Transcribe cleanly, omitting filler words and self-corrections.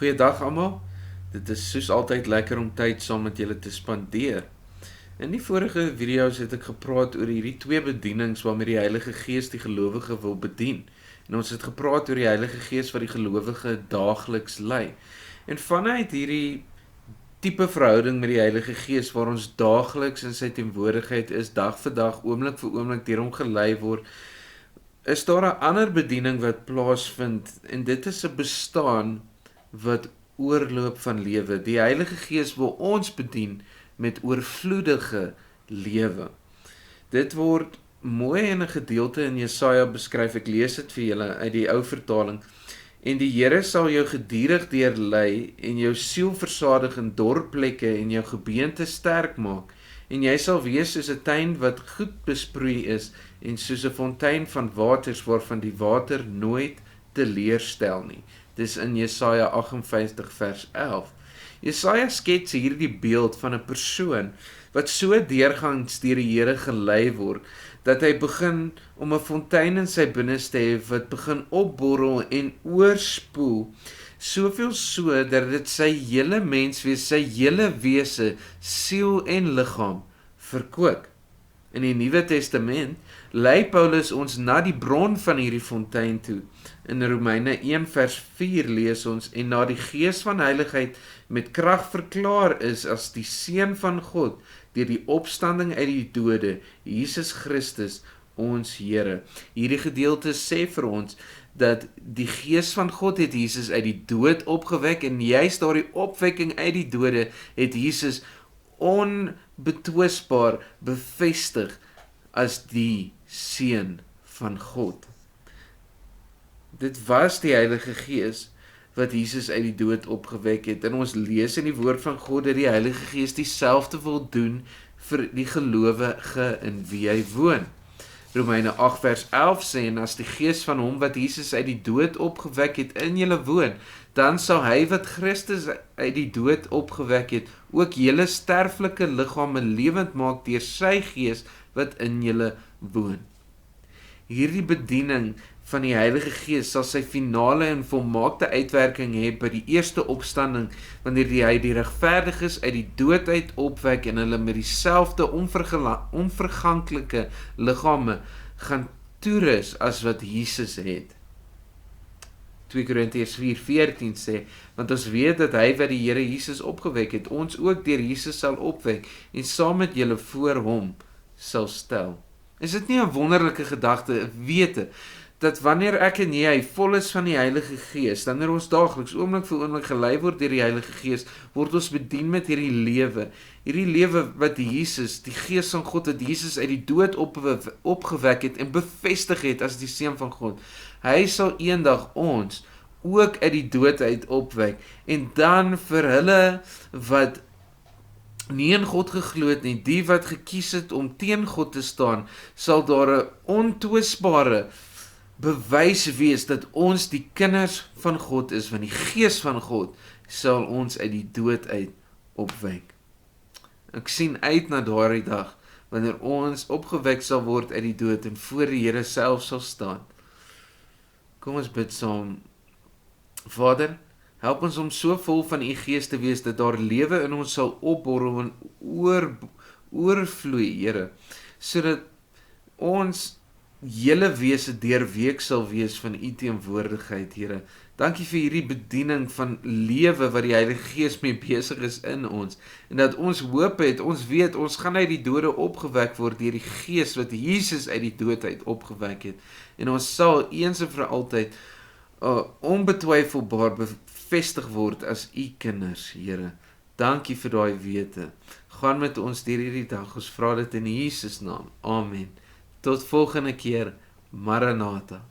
Goeiedag almal. Dit is soos altyd lekker om tyd saam met julle te spandeer. In die vorige video's het ek gepraat oor hierdie twee bedienings waarmee die Heilige Gees die gelowige wil bedien. En ons het gepraat oor die Heilige Gees wat die gelowige daagliks lei. En vanuit hierdie tipe verhouding met die Heilige Gees waar ons daagliks in sy teenwoordigheid is, dag vir dag, oomblik vir oomblik deur hom gelei word, is daar 'n ander bediening wat plaasvind en dit is 'n bestaan wat oorloop van lewe. Die Heilige Gees wil ons bedien met oorvloedige lewe. Dit word mooi in 'n gedeelte in Jesaja beskryf. Ek lees dit vir julle uit die ou vertaling. En die Here sal jou gedurig deurlei en jou siel versadig in dorplekke en jou gebeente sterk maak. En jy sal wees soos 'n tuin wat goed besproei is en soos 'n fontein van waters waarvan die water nooit teleurstel nie. Dis in Jesaja 58 vers 11. Jesaja skets hierdie beeld van 'n persoon wat so deurgangs deur die Here gelei word, dat hy begin om 'n fontein in sy binneste hê wat begin opborrel en oorspoel, soveel so dat dit sy hele menswees, sy hele wese, siel en liggaam verkoop. In die Nuwe Testament lei Paulus ons na die bron van hierdie fontein toe. In Romeine 1 vers 4 lees ons, en na die Gees van heiligheid met krag verklaar is as die Seun van God, deur die opstanding uit die dode, Jesus Christus, ons Here. Hierdie gedeelte sê vir ons, dat die Gees van God het Jesus uit die dood opgewek, en juist daardie opwekking uit die dode, het Jesus onbetwisbaar bevestig as die Seun van God. Dit was die Heilige Gees wat Jesus uit die dood opgewek het. En ons lees in die woord van God dat die Heilige Gees dieselfde wil doen vir die gelowige in wie hy woon. Romeine 8 vers 11 sê, en as die Gees van hom wat Jesus uit die dood opgewek het in julle woon, dan sal hy wat Christus uit die dood opgewek het, ook julle sterflike liggame lewend maak deur sy Gees wat in julle woon. Hierdie bediening van die Heilige Gees sal sy finale en volmaakte uitwerking hê by die eerste opstanding, wanneer hy die regverdiges uit die dood uit opwek en hulle met dieselfde onverganklike liggame gaan toerus as wat Jesus het. 2 Korintiërs 4:14 sê, want ons weet dat hy wat die Here Jesus opgewek het, ons ook deur Jesus sal opwek en saam met julle voor hom sal stel. Is dit nie 'n wonderlike gedagte, 'n wete, dat wanneer ek en jy vol is van die Heilige Gees, wanneer ons daagliks oomblik vir oomblik gelei word deur die Heilige Gees, word ons bedien met hierdie lewe wat Jesus, die Gees van God, wat Jesus uit die dood opgewek het en bevestig het as die Seun van God. Hy sal eendag ons ook uit die dood uit opwek, en dan vir hulle wat nie in God geglo het nie, die wat gekies het om teen God te staan, sal daar 'n ontwisbare bewys wees dat ons die kinders van God is, want die Gees van God sal ons uit die dood uit opwek. Ek sien uit na daardie dag, wanneer ons opgewek sal word uit die dood en voor die Here self sal staan. Kom ons bid saam. Vader, help ons om so vol van u Gees te wees, dat daar lewe in ons sal opborrel en oorvloei, Here, sodat ons hele wese deurweek sal wees van u teenwoordigheid, Here. Dankie vir hierdie bediening van lewe wat die Heilige Gees mee besig is in ons, en dat ons hoop het, ons weet, ons gaan uit die dode opgewek word deur die Gees wat Jesus uit die dood uit opgewek het, en ons sal eens en vir altyd onbetwyfelbaar bevestig word as u kinders, Here. Dankie vir daai wete. Gaan met ons deur hierdie dag, ons vra dit in Jesus naam. Amen. Tot volgende keer, Maranatha.